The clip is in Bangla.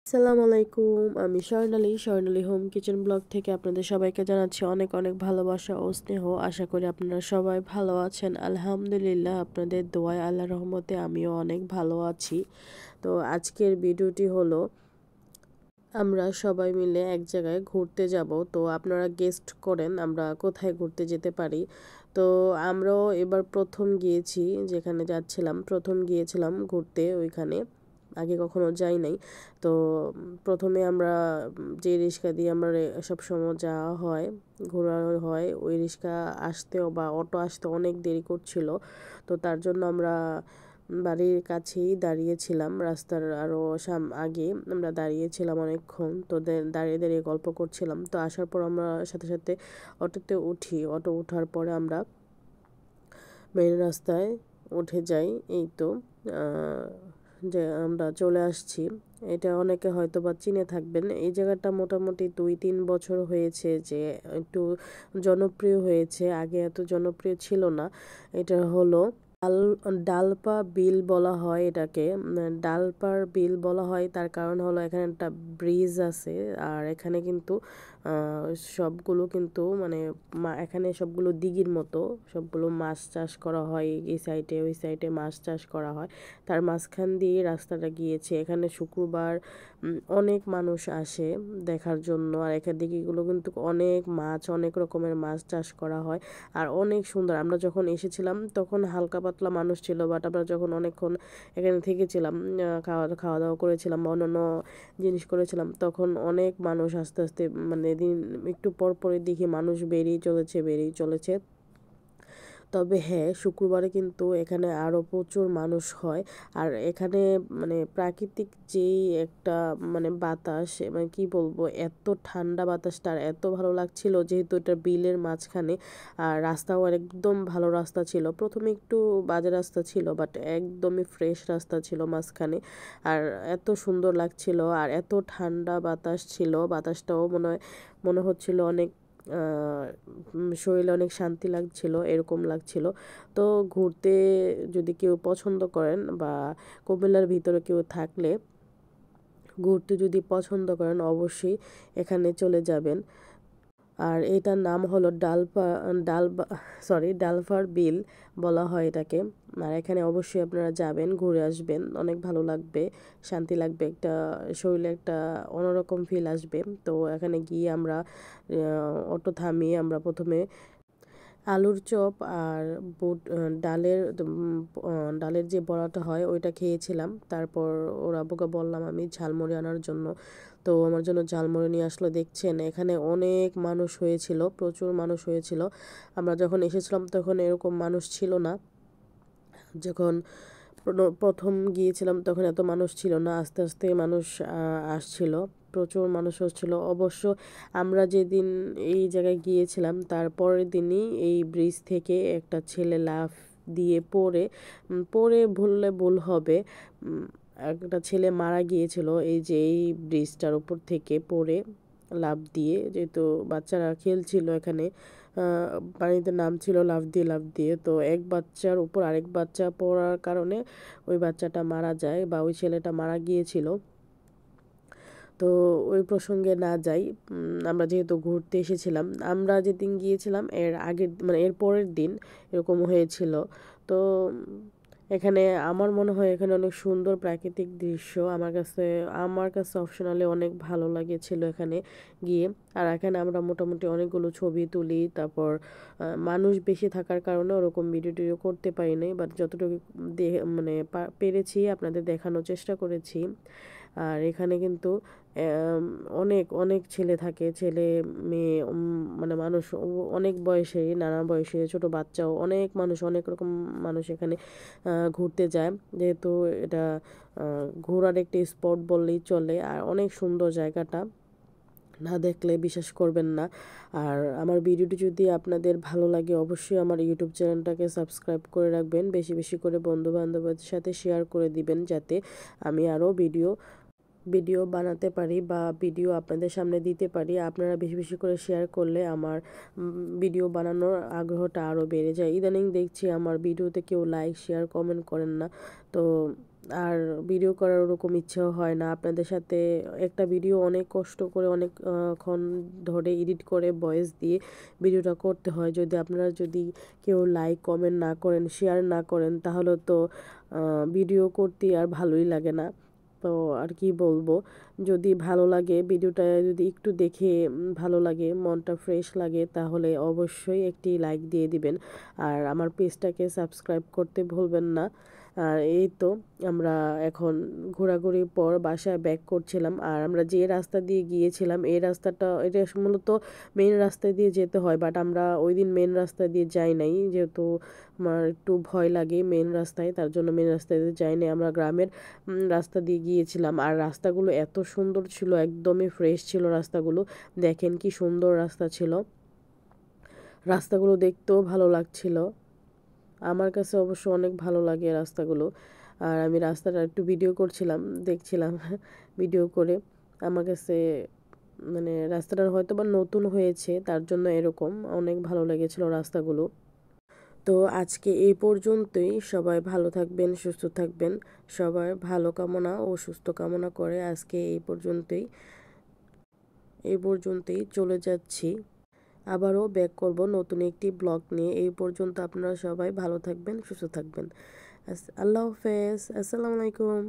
আসসালামু আলাইকুম। আমি স্বর্ণালী হোম কিচেন ব্লগ থেকে আপনাদের সবাইকে জানাচ্ছি অনেক অনেক ভালোবাসা ও স্নেহ। আশা করি আপনারা সবাই ভালো আছেন। আলহামদুলিল্লাহ, আপনাদের দোয়ায় আল্লাহর রহমতে আমিও অনেক ভালো আছি। তো আজকের ভিডিওটি হলো আমরা সবাই মিলে এক জায়গায় ঘুরতে যাব। তো আপনারা গেস্ট করেন আমরা কোথায় ঘুরতে যেতে পারি। তো আমরাও এবার প্রথম গিয়েছি, যেখানে যাচ্ছিলাম প্রথম গিয়েছিলাম ঘুরতে ওইখানে, আগে কখনো যাই নাই। তো প্রথমে আমরা যে রিক্সা দিয়ে আমরা সবসময় যাওয়া হয়, ঘোরা হয়, ওই রিক্সা আসতেও বা অটো আসতে অনেক দেরি করছিল। তো তার জন্য আমরা বাড়ির কাছেই দাঁড়িয়েছিলাম, রাস্তার আরও আগে আমরা দাঁড়িয়েছিলাম অনেকক্ষণ। তো দাঁড়িয়ে দাঁড়িয়ে গল্প করছিলাম। তো আসার পর আমরা সাথে সাথে অটোতে উঠি। অটো ওঠার পরে আমরা মেন রাস্তায় উঠে যাই। এই তো যে আমরা চলে আসছি। এটা অনেকে হয়তো বা চিনে থাকবেন। এই জায়গাটা মোটামুটি 2-3 বছর হয়েছে যে একটু জনপ্রিয় হয়েছে, আগে এত জনপ্রিয় ছিল না। এটা হলো ডালপা বিল বলা হয় এটাকে। ডালপার বিল বলা হয় তার কারণ হলো এখানে একটা ব্রিজ আছে। আর এখানে কিন্তু সবগুলো কিন্তু মানে এখানে সবগুলো দিঘির মতো সবগুলো মাছ চাষ করা হয়। এই সাইডে ওই সাইডে মাছ চাষ করা হয়। তার মাঝখান দিয়ে রাস্তাটা গিয়েছে। এখানে শুক্রবার অনেক মানুষ আসে দেখার জন্য। আর এখানে দিঘিগুলো কিন্তু অনেক মাছ, অনেক রকমের মাছ চাষ করা হয়। আর অনেক সুন্দর। আমরা যখন এসেছিলাম তখন হালকা পাতলা মানুষ ছিল, বাট আমরা যখন অনেকক্ষণ এখানে থেকেছিলাম, খাওয়া দাওয়া করেছিলাম বা অন্যান্য জিনিস করেছিলাম, তখন অনেক মানুষ আস্তে আস্তে মানে দিন একটু পর পরই দেখি মানুষ বেরিয়ে চলেছে। তবে হ্যাঁ, শুক্রবারে কিন্তু এখানে আরও প্রচুর মানুষ হয়। আর এখানে মানে প্রাকৃতিক যেই একটা মানে বাতাস, মানে কি বলবো, এত ঠান্ডা বাতাসটা আর এত ভালো লাগছিল, যেহেতু এটা বিলের মাঝখানে। আর রাস্তাও একদম ভালো রাস্তা ছিল। প্রথমে একটু বাজে রাস্তা ছিল, বাট একদমই ফ্রেশ রাস্তা ছিল মাঝখানে। আর এত সুন্দর লাগছিল আর এত ঠান্ডা বাতাস ছিল, বাতাসটাও মনে হচ্ছিল অনেক শরীরে অনেক শান্তি লাগছিল, এরকম লাগছিল। তো ঘুরতে যদি কেউ পছন্দ করেন বা কুমিল্লার ভিতরে কেউ থাকলে ঘুরতে যদি পছন্দ করেন, অবশ্যই এখানে চলে যাবেন। আর এটার নাম হলো ডালফার বিল বলা হয় এটাকে। আর এখানে অবশ্যই আপনারা যাবেন, ঘুরে আসবেন, অনেক ভালো লাগবে, শান্তি লাগবে, একটা শরীরে একটা অন্যরকম ফিল আসবে। তো এখানে গিয়ে আমরা অটো থামিয়ে আমরা প্রথমে আলুর চপ আর ডালের যে বড়াটা হয় ওইটা খেয়েছিলাম। তারপর ওর আব্বুকে বললাম আমি ঝালমুড়ি আনার জন্য। তো আমার জন্য ঝালমুড়ি নিয়ে আসলো। দেখছেন এখানে অনেক মানুষ হয়েছিল, প্রচুর মানুষ হয়েছিল। আমরা যখন এসেছিলাম তখন এরকম মানুষ ছিল না। যখন প্রথম গিয়েছিলাম তখন এত মানুষ ছিল না, আস্তে আস্তে মানুষ আসছিল, প্রচুর মানুষ হচ্ছিল। অবশ্য আমরা যেদিন এই জায়গায় গিয়েছিলাম তার পরের দিনই এই ব্রিজ থেকে একটা ছেলে লাফ দিয়ে পড়ে ভুললে ভুল হবে, একটা ছেলে মারা গিয়েছিল এই যে এই ব্রিজটার উপর থেকে পড়ে লাফ দিয়ে। যেহেতু বাচ্চারা খেলছিল এখানে, পানিতে নামছিল লাফ দিয়ে, তো এক বাচ্চার উপর আরেক বাচ্চা পড়ার কারণে ওই বাচ্চাটা মারা যায় বা ওই ছেলেটা মারা গিয়েছিল। তো ওই প্রসঙ্গে না যাই, আমরা যেহেতু ঘুরতে এসেছিলাম, আমরা যেদিন গিয়েছিলাম এর আগের মানে এর পরের দিন এরকম হয়েছিল। তো এখানে আমার মনে হয় এখানে অনেক সুন্দর প্রাকৃতিক দৃশ্য। আমার কাছে অপশনালি অনেক ভালো লাগেছিল এখানে গিয়ে। আর এখানে আমরা মোটামুটি অনেকগুলো ছবি তুলি। তারপর মানুষ বেশি থাকার কারণে ওরকম ভিডিও টিডিও করতে পারি নাই, বাট যতটুকু মানে পেরেছি আপনাদের দেখানোর চেষ্টা করেছি। আর এখানে কিন্তু অনেক অনেক ছেলে থাকে, ছেলে মেয়ে, মানে মানুষ অনেক বয়সেরই, নানা বয়সে, ছোট বাচ্চাও, অনেক মানুষ, অনেক রকম মানুষ এখানে ঘুরতে যায়। যেহেতু এটা ঘোরার একটি স্পট বললেই চলে। আর অনেক সুন্দর জায়গাটা, না দেখলে বিশ্বাস করবেন না। আর আমার ভিডিওটি যদি আপনাদের ভালো লাগে, অবশ্যই আমার ইউটিউব চ্যানেলটাকে সাবস্ক্রাইব করে রাখবেন, বেশি বেশি করে বন্ধু বান্ধবদের সাথে শেয়ার করে দিবেন, যাতে আমি আরও ভিডিও বানাতে পারি বা ভিডিও আপনাদের সামনে দিতে পারি। আপনারা বেশি বেশি করে শেয়ার করলে আমার ভিডিও বানানোর আগ্রহটা আরও বেড়ে যায়। ইদানিং দেখছি আমার ভিডিওতে কেউ লাইক শেয়ার কমেন্ট করেন না। তো আর ভিডিও করার ওরকম ইচ্ছেও হয় না। আপনাদের সাথে একটা ভিডিও অনেক কষ্ট করে অনেকক্ষণ ধরে এডিট করে ভয়েস দিয়ে ভিডিওটা করতে হয়। যদি কেউ লাইক কমেন্ট না করেন, শেয়ার না করেন, তাহলে তো ভিডিও করতে আর ভালোই লাগে না। তো আর কি বলবো, যদি ভালো লাগে ভিডিওটা, যদি একটু দেখে ভালো লাগে, মনটা ফ্রেশ লাগে, তাহলে অবশ্যই একটি লাইক দিয়ে দিবেন। আর আমার পেজটাকে সাবস্ক্রাইব করতে ভুলবেন না। আর এই তো আমরা এখন ঘোরাঘুরির পর বাসায় ব্যাক করছিলাম। আর আমরা যে রাস্তা দিয়ে গিয়েছিলাম, এটা মূলত মেন রাস্তা দিয়ে যেতে হয়, বাট আমরা ওই দিন মেন রাস্তা দিয়ে যাই নাই, যেহেতু আমার একটু ভয় লাগে মেন রাস্তায়, তার জন্য মেন রাস্তায় যাই নাই। আমরা গ্রামের রাস্তা দিয়ে গিয়েছিলাম। আর রাস্তাগুলো এত সুন্দর ছিল, একদমই ফ্রেশ ছিল রাস্তাগুলো। দেখেন কি সুন্দর রাস্তা ছিল, রাস্তাগুলো দেখতেও ভালো লাগছিল। আমার কাছে অবশ্য অনেক ভালো লাগে রাস্তাগুলো। আর আমি রাস্তাটা একটু ভিডিও করছিলাম, দেখছিলাম ভিডিও করে। আমার কাছে মানে রাস্তাটা হয়তো বা নতুন হয়েছে, তার জন্য এরকম অনেক ভালো লেগেছিল রাস্তাগুলো। তো আজকে এই পর্যন্তই। সবাই ভালো থাকবেন, সুস্থ থাকবেন। সবার ভালো কামনা ও সুস্থ কামনা করে আজকে এই পর্যন্তই চলে যাচ্ছি। আবারও ব্যাক করব নতুন একটি ব্লগ নিয়ে। এই পর্যন্ত আপনারা সবাই ভালো থাকবেন, সুস্থ থাকবেন। আল্লাহ হাফেজ, আসসালামু আলাইকুম।